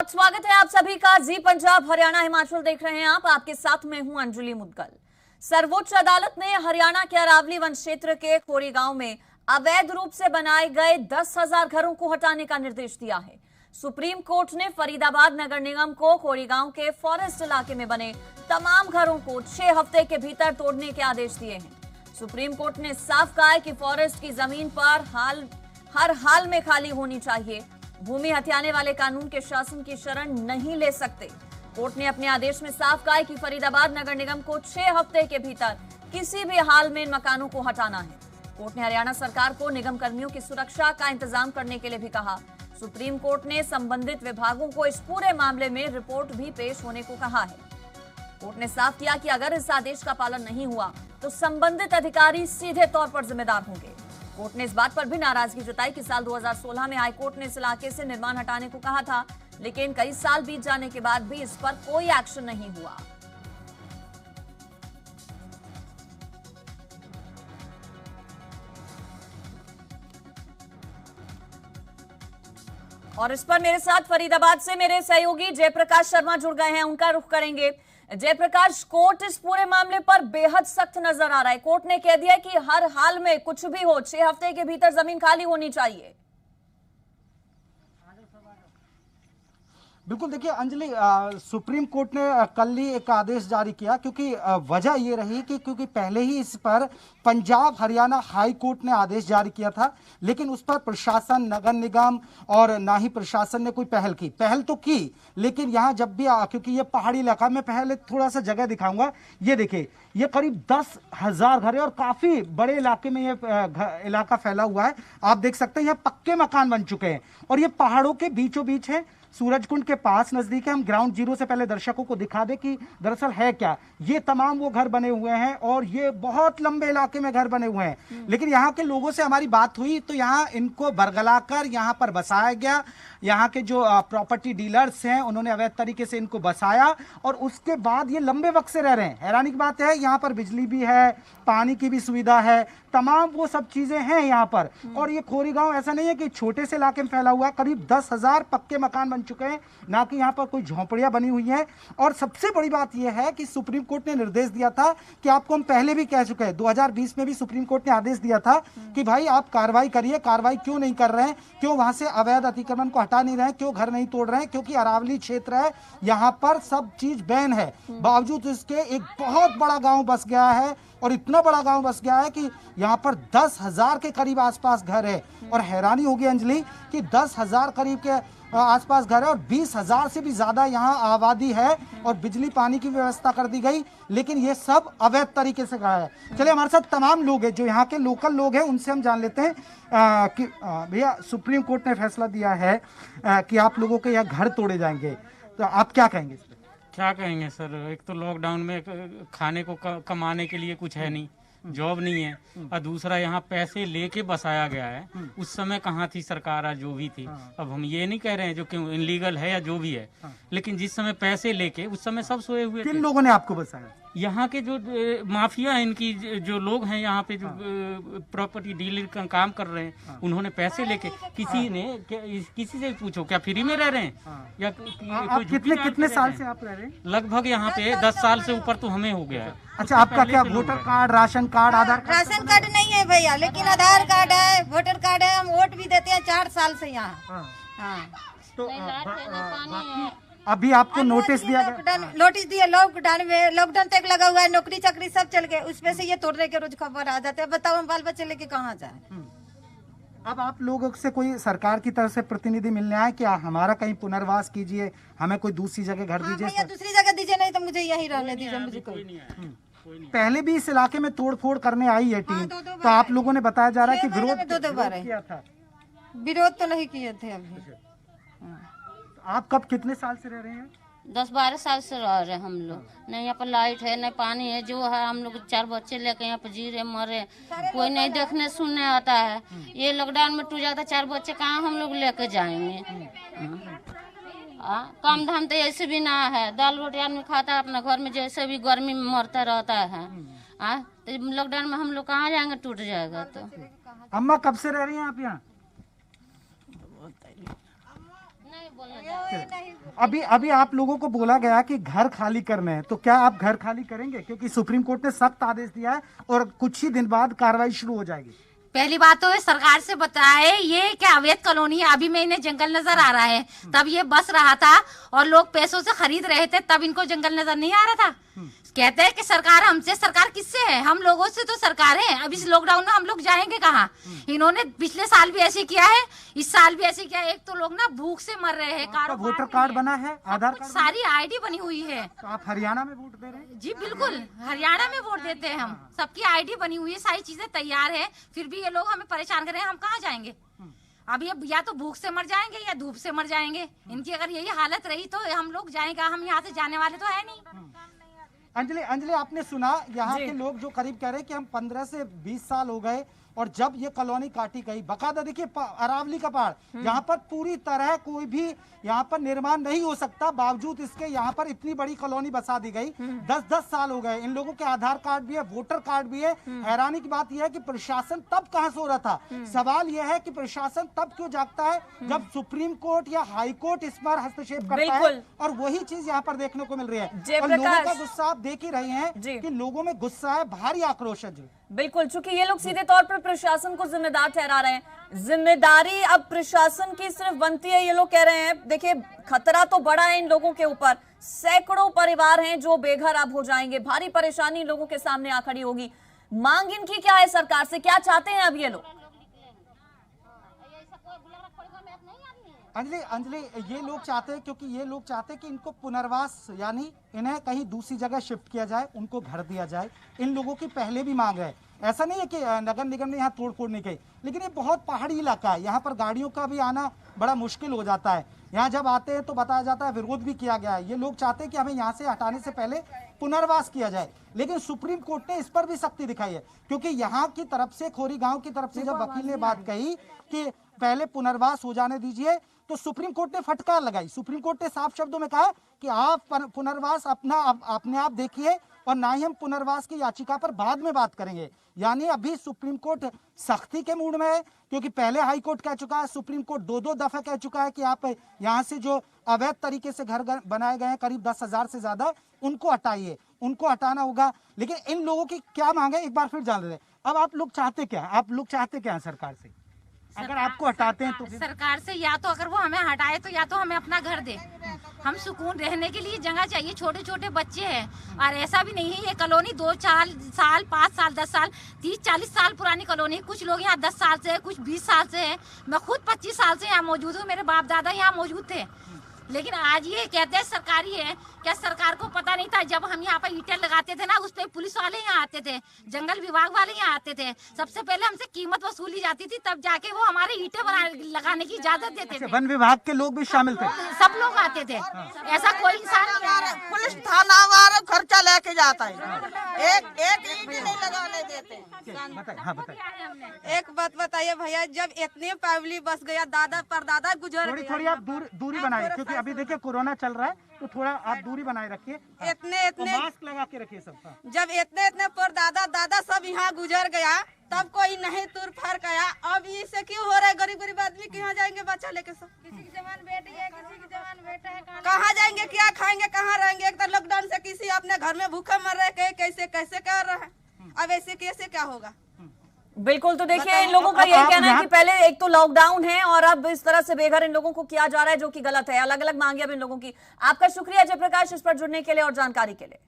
स्वागत है आप सभी का जी पंजाब हरियाणा हिमाचल देख रहे हैं आप। आपके साथ में हूं अंजुली मुदगल। सर्वोच्च अदालत ने हरियाणा के अरावली वन क्षेत्र के खोरी गांव में अवैध रूप से बनाए गए 10,000 घरों को हटाने का निर्देश दिया है। सुप्रीम कोर्ट ने फरीदाबाद नगर निगम को खोरी गांव के फॉरेस्ट इलाके में बने तमाम घरों को 6 हफ्ते के भीतर तोड़ने के आदेश दिए हैं। सुप्रीम कोर्ट ने साफ कहा है कि फॉरेस्ट की जमीन पर हर हाल में खाली होनी चाहिए। भूमि हथियाने वाले कानून के शासन की शरण नहीं ले सकते। कोर्ट ने अपने आदेश में साफ कहा है कि फरीदाबाद नगर निगम को 6 हफ्ते के भीतर किसी भी हाल में इन मकानों को हटाना है। कोर्ट ने हरियाणा सरकार को निगम कर्मियों की सुरक्षा का इंतजाम करने के लिए भी कहा। सुप्रीम कोर्ट ने संबंधित विभागों को इस पूरे मामले में रिपोर्ट भी पेश होने को कहा है। कोर्ट ने साफ किया कि अगर इस आदेश का पालन नहीं हुआ तो संबंधित अधिकारी सीधे तौर पर जिम्मेदार होंगे। कोर्ट ने इस बात पर भी नाराजगी जताई कि साल 2016 में हाईकोर्ट ने इस इलाके से निर्माण हटाने को कहा था, लेकिन कई साल बीत जाने के बाद भी इस पर कोई एक्शन नहीं हुआ। और इस पर मेरे साथ फरीदाबाद से मेरे सहयोगी जयप्रकाश शर्मा जुड़ गए हैं, उनका रुख करेंगे। जयप्रकाश, कोर्ट इस पूरे मामले पर बेहद सख्त नजर आ रहा है। कोर्ट ने कह दिया कि हर हाल में कुछ भी हो 6 हफ्ते के भीतर जमीन खाली होनी चाहिए। बिल्कुल, देखिए अंजलि, सुप्रीम कोर्ट ने कल ही एक आदेश जारी किया क्योंकि वजह ये रही कि क्योंकि पहले ही इस पर पंजाब हरियाणा हाई कोर्ट ने आदेश जारी किया था, लेकिन उस पर प्रशासन, नगर निगम और ना ही प्रशासन ने कोई पहल तो की, लेकिन यहाँ जब भी क्योंकि ये पहाड़ी इलाका में, पहले थोड़ा सा जगह दिखाऊंगा। ये देखिए, ये करीब 10,000 घर है और काफी बड़े इलाके में ये इलाका फैला हुआ है। आप देख सकते हैं यहाँ पक्के मकान बन चुके हैं और ये पहाड़ों के बीचों बीच है, सूरजकुंड के पास नजदीक है। हम ग्राउंड जीरो से पहले दर्शकों को दिखा दें कि दरअसल है क्या। ये तमाम वो घर बने हुए हैं और ये बहुत लंबे इलाके में घर बने हुए हैं, लेकिन यहाँ के लोगों से हमारी बात हुई तो यहाँ इनको बरगलाकर यहाँ पर बसाया गया। यहाँ के जो प्रॉपर्टी डीलर्स हैं उन्होंने अवैध तरीके से इनको बसाया और उसके बाद ये लंबे वक्त से रह रहे हैं। हैरानी की बात है, यहाँ पर बिजली भी है, पानी की भी सुविधा है, तमाम वो सब चीजें हैं यहाँ पर। और ये खोरी गांव ऐसा नहीं है कि छोटे से इलाके में फैला हुआ है, करीब 10,000 पक्के मकान बन चुके हैं, ना कि यहाँ पर कोई झोंपड़ियां बनी हुई हैं। और सबसे बड़ी बात यह है कि सुप्रीम कोर्ट ने निर्देश दिया था कि आपको हम पहले भी कह चुके हैं, 2020 में भी सुप्रीम कोर्ट ने आदेश दिया था कि भाई आप कार्रवाई करिए। कार्रवाई क्यों नहीं कर रहे हैं, क्यों वहां से अवैध अतिक्रमण को हटा नहीं रहे हैं, क्यों घर नहीं तोड़ रहे हैं? क्योंकि अरावली क्षेत्र है, यहाँ पर सब चीज बैन है, बावजूद इसके एक बहुत बड़ा गाँव बस गया है। और इतना बड़ा गांव बस गया है कि यहाँ पर 10,000 के करीब आसपास घर है। और हैरानी होगी अंजलि कि 10,000 करीब के आसपास घर है और 20,000 से भी ज्यादा यहाँ आबादी है और बिजली पानी की व्यवस्था कर दी गई, लेकिन ये सब अवैध तरीके से कहा है। चलिए, हमारे साथ तमाम लोग हैं जो यहाँ के लोकल लोग हैं, उनसे हम जान लेते हैं कि भैया, सुप्रीम कोर्ट ने फैसला दिया है कि आप लोगों के यहाँ घर तोड़े जाएंगे, तो आप क्या कहेंगे इस पर? क्या कहेंगे सर, एक तो लॉकडाउन में खाने को कमाने के लिए कुछ है नहीं, जॉब नहीं है, और दूसरा यहाँ पैसे लेके बसाया गया है। उस समय कहाँ थी सरकार, आज जो भी थी। अब हम ये नहीं कह रहे हैं जो कि इनलीगल है या जो भी है, लेकिन जिस समय पैसे लेके उस समय सब सोए हुए थे। किन लोगों ने आपको बसाया? यहाँ के जो माफिया है, इनकी जो लोग हैं यहाँ पे जो प्रॉपर्टी डीलर का काम कर रहे हैं, उन्होंने पैसे लेके किसी से पूछो क्या फ्री में रह रहे हैं या आप कितने साल से आप रह रहे हैं? लगभग यहाँ पे 10 साल से ऊपर तो हमें हो गया है। अच्छा, आपका क्या वोटर कार्ड, राशन कार्ड, आधार कार्ड? राशन कार्ड नहीं है भैया, लेकिन आधार कार्ड है, वोटर कार्ड है। हम वोट भी देते हैं 4 साल से यहाँ। तो अभी आपको नोटिस दिया गया? नोटिस दिया, लॉकडाउन तक लगा हुआ है, नौकरी चाकरी सब चल गए, उसमें से ये तोड़ने के रोज खबर आ जाते हैं। बताओ हम बाल बच्चे लेके कहाँ जाए? अब आप लोगों से कोई सरकार की तरफ से प्रतिनिधि मिलने आए कि हमारा कहीं पुनर्वास कीजिए, हमें कोई दूसरी जगह घर दीजिए? भैया दूसरी जगह दीजिए, नहीं तो मुझे यहीं रहने दीजिए। मुझे कोई पहले भी इस इलाके में तोड़फोड़ करने आई है टीम, तो आप लोगों ने बताया जा रहा है कि विरोध किया था। विरोध तो नहीं किए थे अभी। आप कब कितने साल से रह रहे हैं? 10-12 साल से रह रहे हम लोग। नहीं यहाँ पर लाइट है, नहीं पानी है, जो है हम लोग 4 बच्चे लेके यहाँ पर जी रहे, मरे, कोई नहीं देखने सुनने आता है। ये लॉकडाउन में टूट जाता, 4 बच्चे कहाँ हम लोग लेके जाएंगे? काम धाम तो ऐसे भी ना है, दाल रोटी आदमी खाता है अपना घर में, जैसे भी गर्मी में मरता रहता है। तो लॉकडाउन में हम लोग कहाँ जाएंगे, टूट जाएगा तो। अम्मा कब से रह रही हैं आप यहाँ? अभी आप लोगों को बोला गया कि घर खाली करने हैं, तो क्या आप घर खाली करेंगे? क्योंकि सुप्रीम कोर्ट ने सख्त आदेश दिया है और कुछ ही दिन बाद कार्रवाई शुरू हो जाएगी। पहली बात तो है सरकार से बताए ये क्या अवैध कॉलोनी है। अभी में इन्हें जंगल नजर आ रहा है, तब ये बस रहा था और लोग पैसों से खरीद रहे थे, तब इनको जंगल नजर नहीं आ रहा था। कहते हैं कि सरकार हमसे, सरकार किससे है? हम लोगों से तो सरकार है। अब इस लॉकडाउन में हम लोग जाएंगे कहाँ? इन्होंने पिछले साल भी ऐसे किया है, इस साल भी ऐसे किया है। एक तो लोग ना भूख से मर रहे हैं। वोटर कार्ड बना है, आधार कार्ड, सारी आईडी बनी हुई है। तो आप हरियाणा में वोट दे रहे हैं? जी बिल्कुल, हरियाणा में वोट देते हैं हम। सबकी आईडी बनी हुई है, सारी चीजें तैयार है, फिर भी ये लोग हमें परेशान कर रहे हैं। हम कहाँ जाएंगे? अब ये या तो भूख से मर जाएंगे या धूप से मर जाएंगे। इनकी अगर यही हालत रही तो हम लोग जाएंगे, हम यहाँ से जाने वाले तो है नहीं। अंजलि, आपने सुना यहाँ के लोग जो करीब कह रहे हैं कि हम 15 से 20 साल हो गए और जब ये कॉलोनी काटी गई, बकायदा देखिए अरावली का पहाड़, यहाँ पर पूरी तरह कोई भी यहाँ पर निर्माण नहीं हो सकता, बावजूद इसके यहाँ पर इतनी बड़ी कॉलोनी बसा दी गई। 10-10 साल हो गए, इन लोगों के आधार कार्ड भी है, वोटर कार्ड भी है। हैरानी की बात यह है कि प्रशासन तब कहाँ सो रहा था। सवाल यह है कि प्रशासन तब क्यों जागता है जब सुप्रीम कोर्ट या हाई कोर्ट इस पर हस्तक्षेप करता है, और वही चीज यहाँ पर देखने को मिल रही है। और लोगों का गुस्सा आप देख ही रहे हैं कि लोगों में गुस्सा है, भारी आक्रोश है। जी बिल्कुल, चूंकि ये लोग सीधे तौर पर प्रशासन को जिम्मेदार ठहरा रहे हैं। जिम्मेदारी अब प्रशासन की सिर्फ बनती है, ये लोग कह रहे हैं। देखिए, खतरा तो बड़ा है इन लोगों के ऊपर। सैकड़ों परिवार हैं जो बेघर अब हो जाएंगे, भारी परेशानी लोगों के सामने आ खड़ी होगी। मांग इनकी क्या है सरकार से, क्या चाहते हैं अब ये लोग? अंजलि, ये लोग चाहते हैं, क्योंकि ये लोग चाहते हैं कि इनको पुनर्वास, यानी इन्हें कहीं दूसरी जगह शिफ्ट किया जाए, उनको घर दिया जाए। इन लोगों की पहले भी मांग है। ऐसा नहीं है कि नगर निगम ने यहाँ तोड़ फोड़ नहीं की, लेकिन ये बहुत पहाड़ी इलाका है, यहाँ पर गाड़ियों का भी आना बड़ा मुश्किल हो जाता है। यहाँ जब आते हैं तो बताया जाता है विरोध भी किया गया है। ये लोग चाहते हैं कि हमें यहाँ से हटाने से पहले पुनर्वास किया जाए, लेकिन सुप्रीम कोर्ट ने इस पर भी सख्ती दिखाई है, क्योंकि यहाँ की तरफ से, खोरी गाँव की तरफ से जब वकील ने बात कही कि पहले पुनर्वास हो जाने दीजिए, तो सुप्रीम कोर्ट ने फटकार लगाई। सुप्रीम कोर्ट ने साफ शब्दों में कहा कि आप पुनर्वास अपने आप देखिए, और ना ही हम पुनर्वास की याचिका पर बाद में बात करेंगे। यानी अभी सुप्रीम कोर्ट सख्ती के मूड में है, क्योंकि पहले हाई कोर्ट कह चुका है, सुप्रीम कोर्ट 2-2 दफा कह चुका है कि आप यहाँ से जो अवैध तरीके से घर बनाए गए हैं, करीब 10,000 से ज्यादा, उनको हटाइए, उनको हटाना होगा। लेकिन इन लोगों की क्या मांग है, एक बार फिर जान रहे हैं। अब आप लोग चाहते क्या? आप लोग चाहते क्या है सरकार से? अगर आपको हटाते हैं तो सरकार से या तो अगर वो हमें हटाए तो या तो हमें अपना घर दे। हम सुकून रहने के लिए जगह चाहिए। छोटे छोटे बच्चे हैं, और ऐसा भी नहीं है ये कॉलोनी 2-4 साल, 5 साल, 10 साल, 30-40 साल पुरानी कॉलोनी। कुछ लोग यहाँ 10 साल से है, कुछ 20 साल से है। मैं खुद 25 साल से यहाँ मौजूद हूँ, मेरे बाप दादा यहाँ मौजूद थे। लेकिन आज ये कहते हैं सरकारी है। क्या सरकार को पता नहीं था? जब हम यहाँ पर ईंटें लगाते थे ना, उस पे पुलिस वाले यहाँ आते थे, जंगल विभाग वाले यहाँ आते थे। सबसे पहले हमसे कीमत वसूली जाती थी, तब जाके वो हमारे ईंटें लगाने की इजाजत देते थे। वन विभाग के लोग भी शामिल थे, सब लोग आते थे। ऐसा कोई इंसान नहीं। पुलिस थाना वाला खर्चा लेके जाता है, एक ईंट नहीं लगाने देते। एक बात बताइए भैया, जब इतने फैमिली बस गया, दादा परदादा गुजर गया। थोड़ी आप दूरी बनाइए, क्योंकि अभी देखिए कोरोना चल रहा है, तो थोड़ा आप दूरी बनाए रखिए। इतने मास्क लगा के रखिए सब। जब इतने परदादा दादा सब यहाँ गुजर गया, तब कोई नहीं तुर फर्क आया। अब इससे क्यों हो रहा है? गरीब आदमी कहाँ जाएंगे बच्चा लेके? सब किसी की जवान बेटी है, किसी की जवान बेटा है, कहाँ जाएंगे, क्या खाएंगे, कहाँ रहेंगे? एक तो लॉकडाउन से किसी अपने घर में भूखे मर रहे, कैसे कर रहे हैं। अब ऐसे कैसे क्या होगा? बिल्कुल, तो देखिए इन लोगों का यही कहना है कि पहले एक तो लॉकडाउन है और अब इस तरह से बेघर इन लोगों को किया जा रहा है, जो कि गलत है। अलग अलग मांगे अब इन लोगों की। आपका शुक्रिया जयप्रकाश इस पर जुड़ने के लिए और जानकारी के लिए।